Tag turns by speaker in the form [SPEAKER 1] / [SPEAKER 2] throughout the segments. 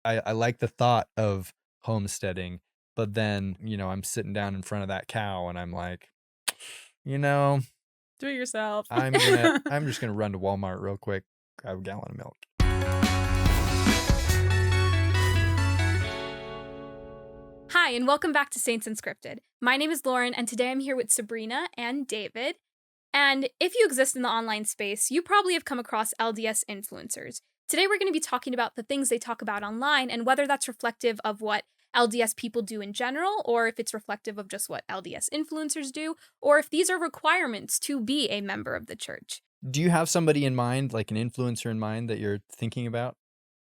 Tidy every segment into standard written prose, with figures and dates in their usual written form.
[SPEAKER 1] I like the thought of homesteading, but then, I'm sitting down in front of that cow and I'm like, you know,
[SPEAKER 2] Do it yourself.
[SPEAKER 1] I'm just gonna run to Walmart real quick, grab a gallon of milk.
[SPEAKER 3] Hi, and welcome back to Saints Unscripted. My name is Lauren, and today I'm here with Sabrina and David. And if you exist in the online space, you probably have come across LDS influencers. Today we're going to be talking about the things they talk about online and whether that's reflective of what LDS people do in general, or if it's reflective of just what LDS influencers do, or if these are requirements to be a member of the church.
[SPEAKER 1] Do you have somebody in mind, like an influencer in mind that you're thinking about?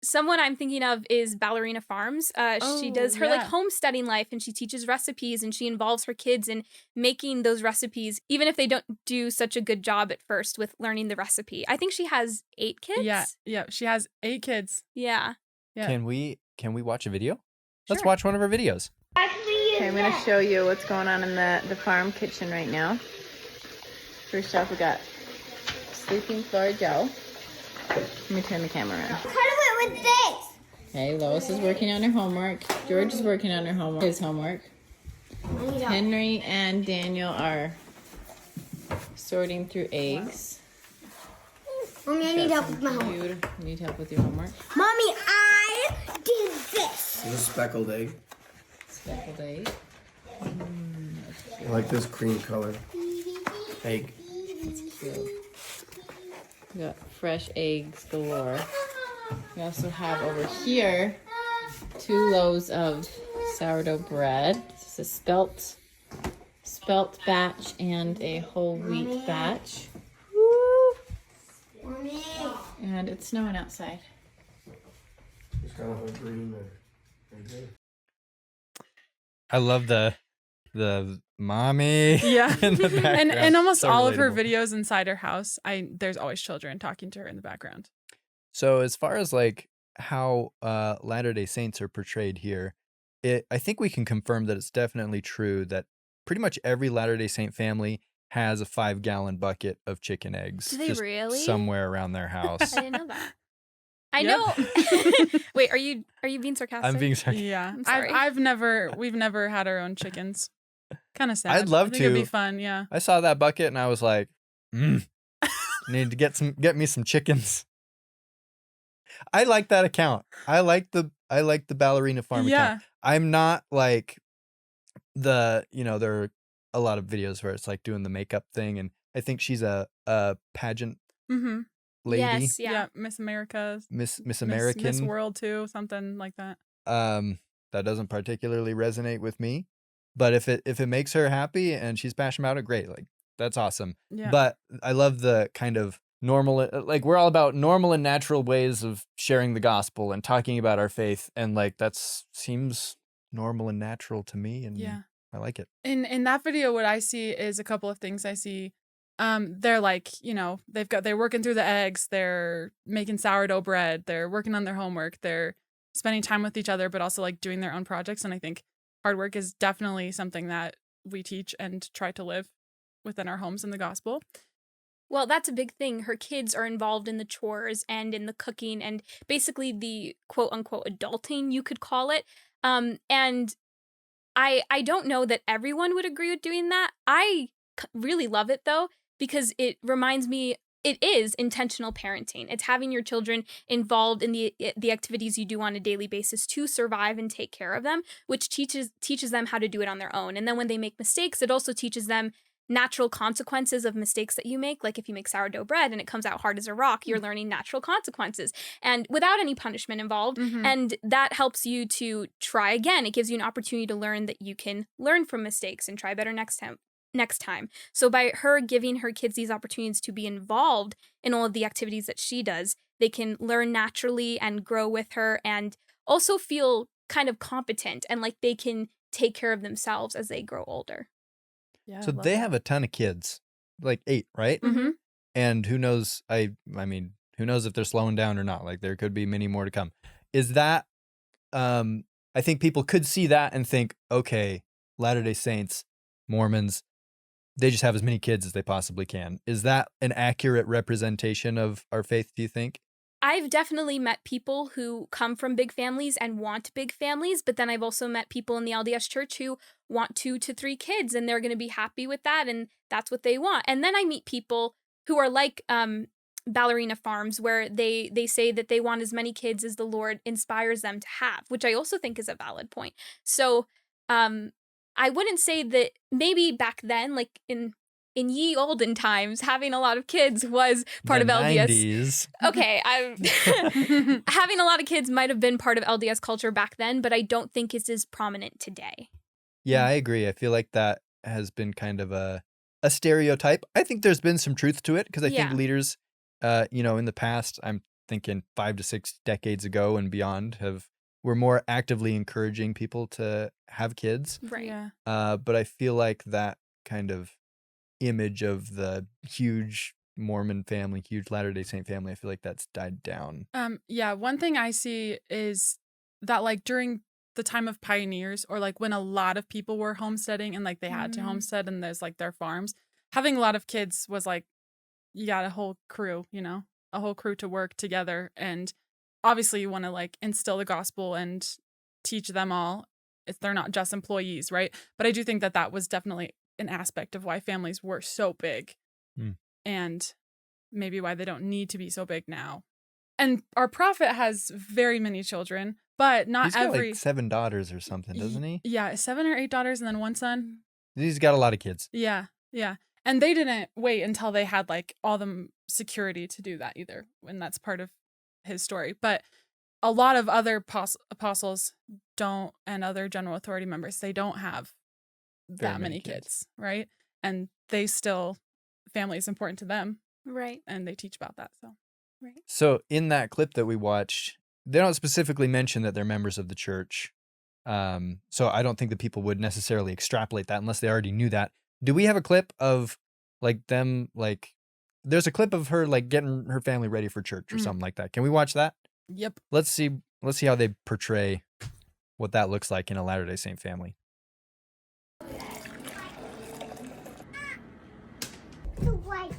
[SPEAKER 3] Someone I'm thinking of is Ballerina Farms. She does her homesteading life, and she teaches recipes, and she involves her kids in making those recipes, even if they don't do such a good job at first with learning the recipe. I think she has 8 kids.
[SPEAKER 2] Yeah, she has 8 kids.
[SPEAKER 3] Yeah.
[SPEAKER 1] Can we watch a video?
[SPEAKER 3] Sure.
[SPEAKER 1] Let's watch one of her videos.
[SPEAKER 4] Okay, I'm going to show you what's going on in the farm kitchen right now. First off, we got sleeping floor Joe. Let me turn the camera around.
[SPEAKER 5] Cut it with this.
[SPEAKER 4] Okay, Lois is working on her homework. George is working on his homework. Henry and Daniel are sorting through eggs.
[SPEAKER 5] Mommy, I need help with my homework.
[SPEAKER 4] You need help with your homework?
[SPEAKER 5] Mommy, I did this.
[SPEAKER 6] This is a speckled egg.
[SPEAKER 4] Speckled egg.
[SPEAKER 6] I like this cream color egg.
[SPEAKER 4] That's cute. We got fresh eggs galore. We also have over here 2 loaves of sourdough bread. This is a spelt batch and a whole wheat batch. Woo!
[SPEAKER 5] Mommy.
[SPEAKER 4] And it's snowing outside.
[SPEAKER 6] It's kind of a green there.
[SPEAKER 1] I love the mommy.
[SPEAKER 2] Yeah.
[SPEAKER 1] in the background.
[SPEAKER 2] and almost
[SPEAKER 1] So
[SPEAKER 2] all of her
[SPEAKER 1] relatable.
[SPEAKER 2] videos inside her house, there's always children talking to her in the background.
[SPEAKER 1] So as far as like how Latter-day Saints are portrayed here, I think we can confirm that it's definitely true that pretty much every Latter-day Saint family has a 5-gallon bucket of chicken eggs.
[SPEAKER 3] Do they
[SPEAKER 1] just
[SPEAKER 3] really?
[SPEAKER 1] somewhere around their house.
[SPEAKER 3] I didn't know that. I
[SPEAKER 2] Yep.
[SPEAKER 3] know. Wait, are you being sarcastic?
[SPEAKER 1] I'm being sarcastic.
[SPEAKER 2] Yeah.
[SPEAKER 3] I'm sorry.
[SPEAKER 2] We've never had our own chickens. Kind of sad.
[SPEAKER 1] I'd love
[SPEAKER 2] I think it'd
[SPEAKER 1] to.
[SPEAKER 2] be fun, yeah.
[SPEAKER 1] I saw that bucket and I was like, need to get me some chickens. I like that account. I like the Ballerina Farm
[SPEAKER 2] Yeah.
[SPEAKER 1] account. I'm not like there are a lot of videos where it's like doing the makeup thing, and I think she's a pageant
[SPEAKER 2] Mm-hmm.
[SPEAKER 1] lady.
[SPEAKER 3] Yes, yeah.
[SPEAKER 2] Yeah. Miss America.
[SPEAKER 1] Miss American.
[SPEAKER 2] Miss World too, something like that.
[SPEAKER 1] That doesn't particularly resonate with me, but if it makes her happy and she's passionate about it, great. Like, that's awesome.
[SPEAKER 2] Yeah.
[SPEAKER 1] But I love the kind of normal, like, we're all about normal and natural ways of sharing the gospel and talking about our faith, and like seems normal and natural to me, and
[SPEAKER 2] Yeah.
[SPEAKER 1] I like it.
[SPEAKER 2] In that video, what I see is a couple of things. I see they're like, they're working through the eggs, they're making sourdough bread, they're working on their homework, they're spending time with each other, but also like doing their own projects. And I think hard work is definitely something that we teach and try to live within our homes in the gospel.
[SPEAKER 3] Well, that's a big thing. Her kids are involved in the chores and in the cooking and basically the quote-unquote adulting, you could call it. And I don't know that everyone would agree with doing that. I really love it, though, because it reminds me it is intentional parenting. It's having your children involved in the activities you do on a daily basis to survive and take care of them, which teaches them how to do it on their own. And then when they make mistakes, it also teaches them natural consequences of mistakes that you make. Like if you make sourdough bread and it comes out hard as a rock, you're learning natural consequences and without any punishment involved.
[SPEAKER 2] Mhm.
[SPEAKER 3] And that helps you to try again. It gives you an opportunity to learn that you can learn from mistakes and try better next time. So by her giving her kids these opportunities to be involved in all of the activities that she does, they can learn naturally and grow with her and also feel kind of competent and like they can take care of themselves as they grow older.
[SPEAKER 2] Yeah.
[SPEAKER 1] So they have a ton of kids, like 8, right?
[SPEAKER 3] Mm-hmm.
[SPEAKER 1] And who knows? I mean, who knows if they're slowing down or not? Like, there could be many more to come. Is that? I think people could see that and think, okay, Latter-day Saints, Mormons, they just have as many kids as they possibly can. Is that an accurate representation of our faith, do you think?
[SPEAKER 3] I've definitely met people who come from big families and want big families, but then I've also met people in the LDS church who want 2 to 3 kids and they're going to be happy with that and that's what they want. And then I meet people who are like Ballerina Farms, where they say that they want as many kids as the Lord inspires them to have, which I also think is a valid point. So I wouldn't say that maybe back then, like in ye olden times, having a lot of kids was part
[SPEAKER 1] The
[SPEAKER 3] of LDS.
[SPEAKER 1] 90s.
[SPEAKER 3] Okay, having a lot of kids might have been part of LDS culture back then, but I don't think it's as prominent today.
[SPEAKER 1] Yeah, I agree. I feel like that has been kind of a stereotype. I think there's been some truth to it because I think
[SPEAKER 3] Yeah.
[SPEAKER 1] leaders, in the past, I'm thinking 5 to 6 decades ago and beyond, were more actively encouraging people to have kids.
[SPEAKER 3] Right.
[SPEAKER 2] Yeah.
[SPEAKER 1] But I feel like that kind of image of the huge Mormon family, huge Latter-day Saint family, I feel like that's died down.
[SPEAKER 2] Yeah, one thing I see is that like during the time of pioneers, or like when a lot of people were homesteading and like they had to
[SPEAKER 3] Mhm.
[SPEAKER 2] homestead and there's like their farms, having a lot of kids was like, you got a whole crew, a whole crew to work together. And obviously you want to like instill the gospel and teach them all if they're not just employees, right? But I do think that that was definitely an aspect of why families were so big and maybe why they don't need to be so big now. And our prophet has very many children, but not
[SPEAKER 1] He's got
[SPEAKER 2] every.
[SPEAKER 1] like 7 daughters or something, doesn't he?
[SPEAKER 2] Yeah, 7 or 8 daughters and then 1 son.
[SPEAKER 1] He's got a lot of kids.
[SPEAKER 2] Yeah, yeah. And they didn't wait until they had like all the security to do that either, and that's part of his story. But a lot of other apostles don't, and other general authority members, they don't have
[SPEAKER 1] Very
[SPEAKER 2] that
[SPEAKER 1] many
[SPEAKER 2] many
[SPEAKER 1] kids.
[SPEAKER 2] kids, right? And they still, family is important to them,
[SPEAKER 3] Right.
[SPEAKER 2] and they teach about that. So,
[SPEAKER 3] Right.
[SPEAKER 1] So in that clip that we watched, they don't specifically mention that they're members of the church. So I don't think that people would necessarily extrapolate that unless they already knew that. Do we have a clip of like them, like there's a clip of her like getting her family ready for church or
[SPEAKER 2] Mhm.
[SPEAKER 1] something like that. Can we watch that?
[SPEAKER 2] yep.
[SPEAKER 1] Let's see how they portray what that looks like in a Latter-day Saint family.
[SPEAKER 5] The white.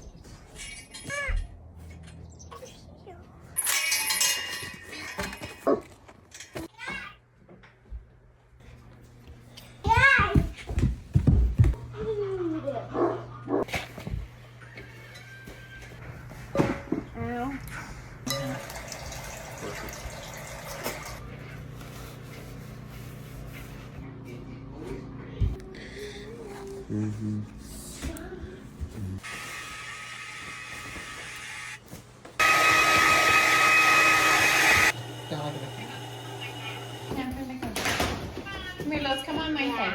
[SPEAKER 4] Come here, let's come on my side.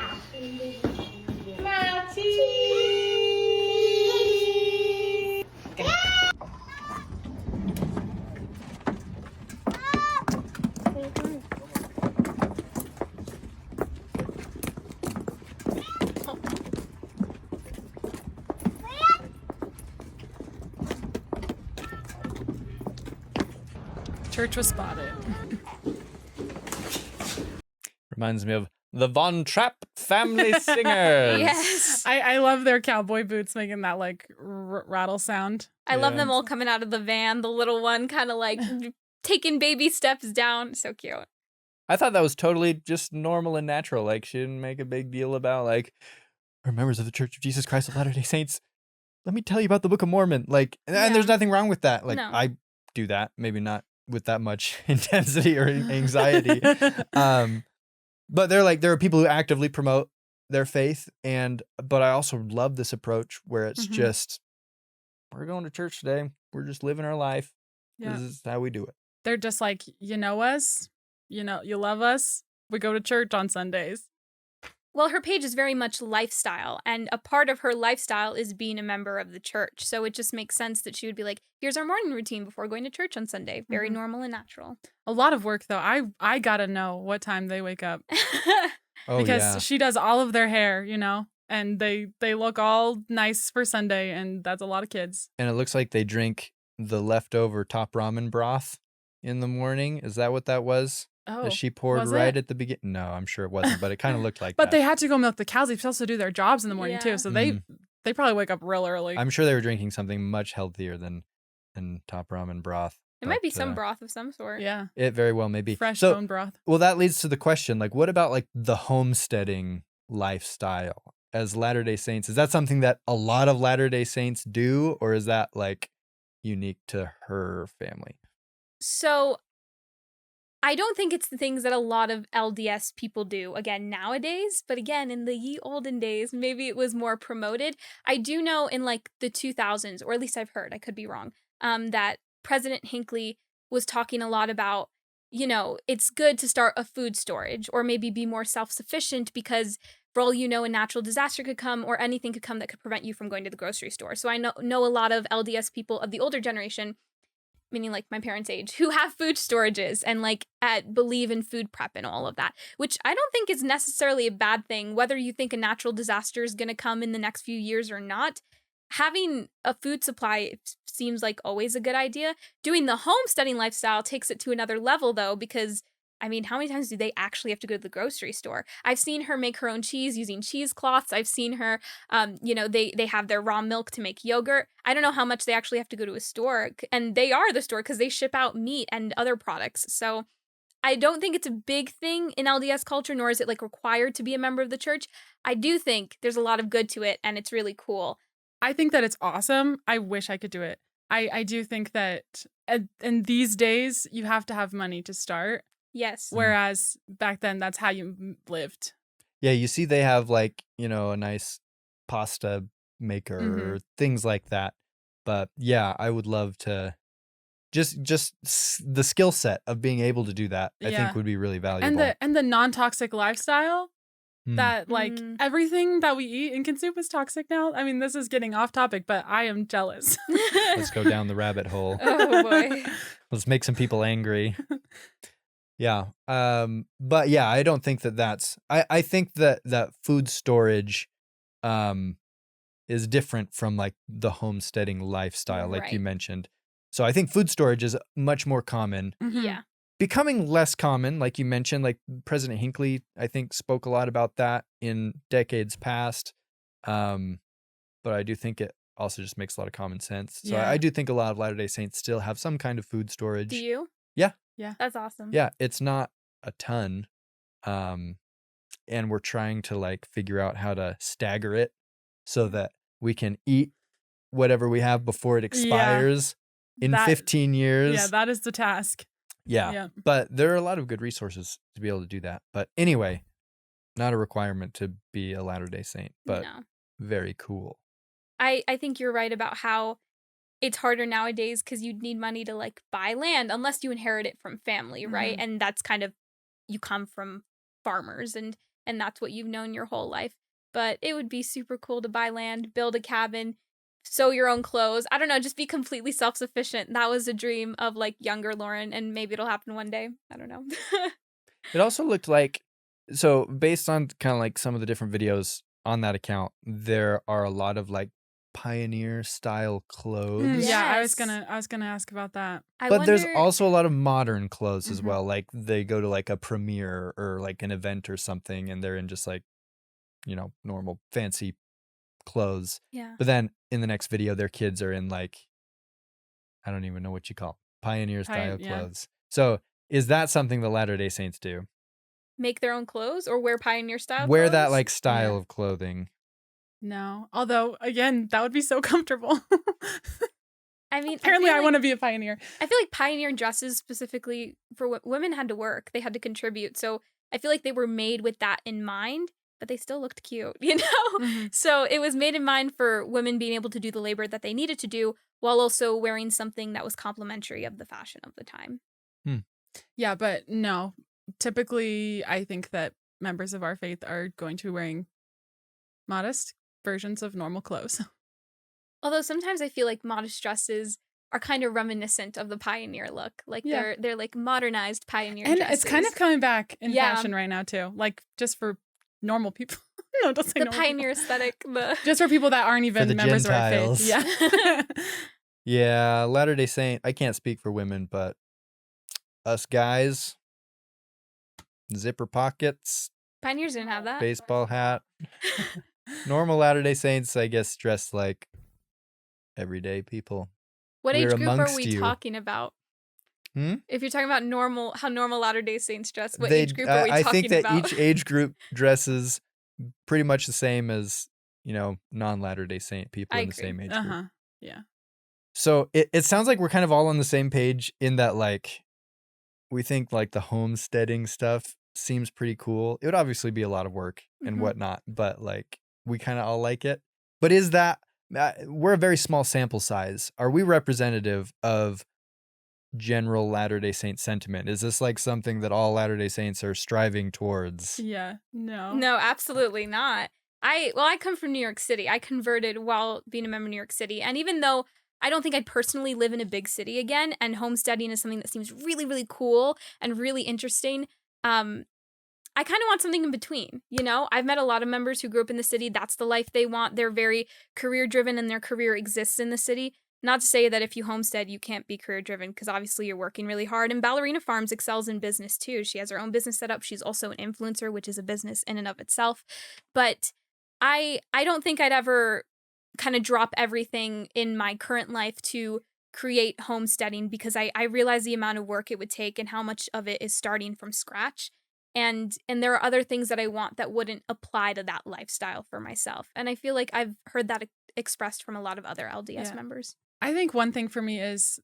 [SPEAKER 4] Matty!
[SPEAKER 2] Church was spotted.
[SPEAKER 1] Reminds me of the Von Trapp family singers.
[SPEAKER 3] Yes.
[SPEAKER 2] I love their cowboy boots making that like rattle sound.
[SPEAKER 3] I love
[SPEAKER 1] Yeah.
[SPEAKER 3] them all coming out of the van, the little one kind of like taking baby steps down. So cute.
[SPEAKER 1] I thought that was totally just normal and natural. Like she didn't make a big deal about like we're members of the Church of Jesus Christ of Latter-day Saints. Let me tell you about the Book of Mormon. Like, and
[SPEAKER 3] Yeah.
[SPEAKER 1] there's nothing wrong with that. Like
[SPEAKER 3] No.
[SPEAKER 1] I do that, maybe not with that much intensity or anxiety. But there are people who actively promote their faith, but I also love this approach where it's
[SPEAKER 2] Mhm.
[SPEAKER 1] just we're going to church today. We're just living our life.
[SPEAKER 2] Yeah.
[SPEAKER 1] This is how we do it.
[SPEAKER 2] They're just like, you know us, you love us. We go to church on Sundays.
[SPEAKER 3] Well, her page is very much lifestyle, and a part of her lifestyle is being a member of the church. So it just makes sense that she would be like, here's our morning routine before going to church on Sunday. Very
[SPEAKER 2] Mhm.
[SPEAKER 3] normal and natural.
[SPEAKER 2] A lot of work though. I gotta know what time they wake up
[SPEAKER 1] Oh
[SPEAKER 2] because
[SPEAKER 1] yeah.
[SPEAKER 2] she does all of their hair, and they look all nice for Sunday, and that's a lot of kids.
[SPEAKER 1] And it looks like they drink the leftover top ramen broth in the morning. Is that what that was?
[SPEAKER 2] Oh,
[SPEAKER 1] That she poured
[SPEAKER 2] was
[SPEAKER 1] right
[SPEAKER 2] it?
[SPEAKER 1] at the beginning? No, I'm sure it wasn't, but it kind of looked like
[SPEAKER 2] But
[SPEAKER 1] that.
[SPEAKER 2] they had to go milk the cows. They supposed to do their jobs in the morning
[SPEAKER 3] Yeah.
[SPEAKER 2] too, so they probably wake up real early.
[SPEAKER 1] I'm sure they were drinking something much healthier than top ramen broth.
[SPEAKER 3] It might be
[SPEAKER 1] But,
[SPEAKER 3] some broth of some sort.
[SPEAKER 2] Yeah.
[SPEAKER 1] It very well may be.
[SPEAKER 2] Fresh
[SPEAKER 1] So,
[SPEAKER 2] bone broth.
[SPEAKER 1] well, that leads to the question, like, what about like the homesteading lifestyle as Latter-day Saints? Is that something that a lot of Latter-day Saints do, or is that like unique to her family?
[SPEAKER 3] So I don't think it's the things that a lot of LDS people do, again, nowadays. But again, in the ye olden days, maybe it was more promoted. I do know in like the 2000s, or at least I've heard, I could be wrong, that President Hinckley was talking a lot about, it's good to start a food storage or maybe be more self-sufficient because for all you know, a natural disaster could come or anything could come that could prevent you from going to the grocery store. So I know a lot of LDS people of the older generation, meaning like my parents' age, who have food storages and like believe in food prep and all of that, which I don't think is necessarily a bad thing, whether you think a natural disaster is going to come in the next few years or not. Having a food supply seems like always a good idea. Doing the homesteading lifestyle takes it to another level though, because I mean, how many times do they actually have to go to the grocery store? I've seen her make her own cheese using cheesecloths. I've seen her, they have their raw milk to make yogurt. I don't know how much they actually have to go to a store. And they are the store because they ship out meat and other products. So I don't think it's a big thing in LDS culture, nor is it like required to be a member of the church. I do think there's a lot of good to it and it's really cool.
[SPEAKER 2] I think that it's awesome. I wish I could do it. I do think that in these days, you have to have money to start.
[SPEAKER 3] Yes.
[SPEAKER 2] Whereas back then, that's how you lived.
[SPEAKER 1] Yeah, you see they have like, a nice pasta maker or things like that. But yeah, I would love to just the skill set of being able to do that, I think would be really valuable.
[SPEAKER 2] And the non-toxic lifestyle that like everything that we eat and consume is toxic now. I mean, this is getting off topic, but I am jealous.
[SPEAKER 1] Let's go down the rabbit hole.
[SPEAKER 3] Oh boy.
[SPEAKER 1] Let's make some people angry. Yeah. But yeah, I don't think I think that food storage is different from like the homesteading lifestyle, like you
[SPEAKER 3] Right.
[SPEAKER 1] mentioned. So I think food storage is much more common,
[SPEAKER 3] Yeah.
[SPEAKER 1] becoming less common, like you mentioned. Like President Hinckley, I think, spoke a lot about that in decades past. But I do think it also just makes a lot of common sense. So
[SPEAKER 2] Yeah.
[SPEAKER 1] I do think a lot of Latter-day Saints still have some kind of food storage.
[SPEAKER 3] Do you?
[SPEAKER 1] Yeah.
[SPEAKER 2] Yeah.
[SPEAKER 3] That's awesome.
[SPEAKER 1] Yeah, it's not a ton. And we're trying to like figure out how to stagger it so that we can eat whatever we have before it expires in
[SPEAKER 2] That-
[SPEAKER 1] 15 years.
[SPEAKER 2] Yeah, that is the task.
[SPEAKER 1] Yeah.
[SPEAKER 2] Yeah.
[SPEAKER 1] But there are a lot of good resources to be able to do that. But anyway, not a requirement to be a Latter-day Saint, but
[SPEAKER 3] No.
[SPEAKER 1] very cool.
[SPEAKER 3] I think you're right about how it's harder nowadays because you'd need money to like buy land unless you inherit it from family, right? And that's kind of, you come from farmers and that's what you've known your whole life. But it would be super cool to buy land, build a cabin, sew your own clothes. I don't know, just be completely self-sufficient. That was a dream of like younger Lauren, and maybe it'll happen one day. I don't know.
[SPEAKER 1] It also looked like, so based on kind of like some of the different videos on that account, there are a lot of like pioneer style clothes.
[SPEAKER 2] Yeah, I was
[SPEAKER 3] Yes.
[SPEAKER 2] gonna ask about that.
[SPEAKER 1] But there's
[SPEAKER 3] wonder-
[SPEAKER 1] also a lot of modern clothes as
[SPEAKER 2] Mhm.
[SPEAKER 1] well. Like they go to like a premiere or like an event or something, and they're in just like, normal fancy clothes.
[SPEAKER 3] Yeah.
[SPEAKER 1] But then in the next video, their kids are in like, I don't even know what you call pioneer style
[SPEAKER 2] yeah.
[SPEAKER 1] clothes. So is that something the Latter-day Saints do?
[SPEAKER 3] Make their own clothes or wear pioneer style
[SPEAKER 1] Wear that
[SPEAKER 3] clothes?
[SPEAKER 1] like style
[SPEAKER 2] Yeah.
[SPEAKER 1] of clothing.
[SPEAKER 2] No, although again, that would be so comfortable.
[SPEAKER 3] I mean,
[SPEAKER 2] Apparently, I
[SPEAKER 3] feel
[SPEAKER 2] want to
[SPEAKER 3] like-
[SPEAKER 2] be a pioneer.
[SPEAKER 3] I feel like pioneer dresses specifically for women had to work. They had to contribute. So I feel like they were made with that in mind, but they still looked cute,
[SPEAKER 2] Mhm.
[SPEAKER 3] So it was made in mind for women being able to do the labor that they needed to do while also wearing something that was complementary of the fashion of the time.
[SPEAKER 2] Yeah, but no. Typically, I think that members of our faith are going to be wearing modest versions of normal clothes.
[SPEAKER 3] Although sometimes I feel like modest dresses are kind of reminiscent of the pioneer look. Like
[SPEAKER 2] Yeah.
[SPEAKER 3] they're like modernized pioneer
[SPEAKER 2] And
[SPEAKER 3] dresses.
[SPEAKER 2] it's kind of coming back in
[SPEAKER 3] Yeah.
[SPEAKER 2] fashion right now too. Like just for normal people. No, don't say
[SPEAKER 3] the
[SPEAKER 2] normal
[SPEAKER 3] pioneer
[SPEAKER 2] people.
[SPEAKER 3] aesthetic.
[SPEAKER 2] Just for people that aren't even
[SPEAKER 1] the
[SPEAKER 2] members
[SPEAKER 1] Gentiles.
[SPEAKER 2] of our faith. Yeah.
[SPEAKER 1] Yeah, Latter-day Saint, I can't speak for women, but us guys, zipper pockets,
[SPEAKER 3] Pioneers didn't have that.
[SPEAKER 1] baseball hat. Normal Latter-day Saints, I guess, dress like everyday people.
[SPEAKER 3] What age
[SPEAKER 1] We're
[SPEAKER 3] group are
[SPEAKER 1] amongst
[SPEAKER 3] we
[SPEAKER 1] you.
[SPEAKER 3] talking about?
[SPEAKER 1] Hmm?
[SPEAKER 3] If you're talking about how normal Latter-day Saints dress, what
[SPEAKER 1] They,
[SPEAKER 3] age group are we
[SPEAKER 1] I
[SPEAKER 3] talking
[SPEAKER 1] think that
[SPEAKER 3] about?
[SPEAKER 1] each age group dresses pretty much the same as, non-Latter-day Saint people
[SPEAKER 3] I
[SPEAKER 1] in the
[SPEAKER 3] agree.
[SPEAKER 1] same age
[SPEAKER 2] Uh
[SPEAKER 1] group.
[SPEAKER 2] huh. Yeah.
[SPEAKER 1] So it sounds like we're kind of all on the same page in that, like, we think like the homesteading stuff seems pretty cool. It would obviously be a lot of work and
[SPEAKER 3] Mhm.
[SPEAKER 1] whatnot, but like we kind of all like it. But is that we're a very small sample size? Are we representative of general Latter-day Saint sentiment? Is this like something that all Latter-day Saints are striving towards?
[SPEAKER 2] Yeah. No.
[SPEAKER 3] No, absolutely not. I come from New York City. I converted while being a member of New York City. And even though I don't think I'd personally live in a big city again, and homesteading is something that seems really, really cool and really interesting, I kind of want something in between. I've met a lot of members who grew up in the city. That's the life they want. They're very career driven and their career exists in the city. Not to say that if you homestead, you can't be career driven, because obviously you're working really hard. And Ballerina Farms excels in business too. She has her own business set up. She's also an influencer, which is a business in and of itself. But I don't think I'd ever kind of drop everything in my current life to create homesteading, because I realize the amount of work it would take and how much of it is starting from scratch. And there are other things that I want that wouldn't apply to that lifestyle for myself. And I feel like I've heard that expressed from a lot of other LDS
[SPEAKER 2] Yeah.
[SPEAKER 3] members.
[SPEAKER 2] I think one thing for me is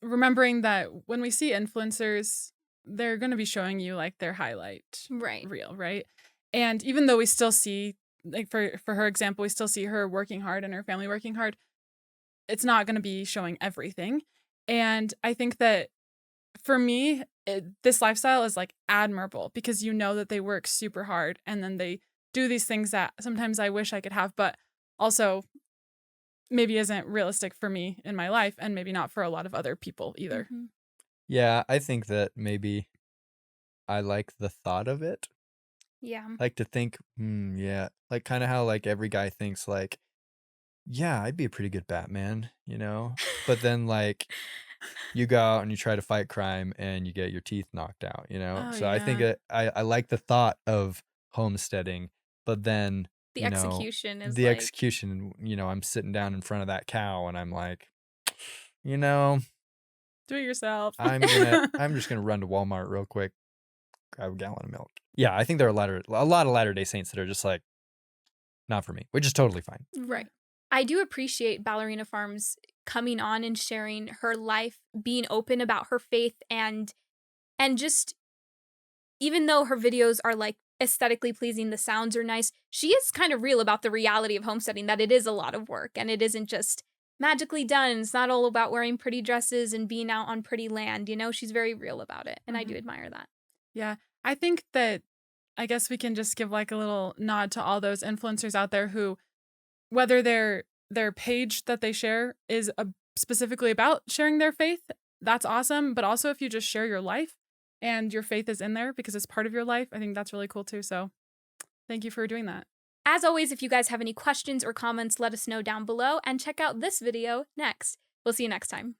[SPEAKER 2] remembering that when we see influencers, they're going to be showing you like their highlight
[SPEAKER 3] Right.
[SPEAKER 2] reel, right? And even though we still see, like for her example, we still see her working hard and her family working hard, it's not going to be showing everything. And I think that for me, this lifestyle is like admirable, because you know that they work super hard and then they do these things that sometimes I wish I could have, but also maybe isn't realistic for me in my life, and maybe not for a lot of other people either.
[SPEAKER 3] Mhm.
[SPEAKER 1] Yeah, I think that maybe I like the thought of it.
[SPEAKER 3] Yeah.
[SPEAKER 1] Like to think, yeah, like kind of how like every guy thinks like, yeah, I'd be a pretty good Batman, But then like you go out and you try to fight crime and you get your teeth knocked out,
[SPEAKER 2] Oh,
[SPEAKER 1] So I think
[SPEAKER 2] yeah.
[SPEAKER 1] I like the thought of homesteading, but then,
[SPEAKER 3] The execution is
[SPEAKER 1] the
[SPEAKER 3] like,
[SPEAKER 1] execution, I'm sitting down in front of that cow and I'm like, you know,
[SPEAKER 2] Do it yourself.
[SPEAKER 1] I'm just gonna run to Walmart real quick, grab a gallon of milk. Yeah, I think there are a lot of Latter-day Saints that are just like, not for me, which is totally fine.
[SPEAKER 3] right. I do appreciate Ballerina Farms coming on and sharing her life, being open about her faith, and just, even though her videos are like aesthetically pleasing, the sounds are nice, she is kind of real about the reality of homesteading, that it is a lot of work and it isn't just magically done. It's not all about wearing pretty dresses and being out on pretty land. She's very real about it, and I do admire that.
[SPEAKER 2] Yeah. I think that I guess we can just give like a little nod to all those influencers out there who, whether their page that they share is specifically about sharing their faith, that's awesome. But also if you just share your life and your faith is in there because it's part of your life, I think that's really cool too. So thank you for doing that.
[SPEAKER 3] As always, if you guys have any questions or comments, let us know down below, and check out this video next. We'll see you next time.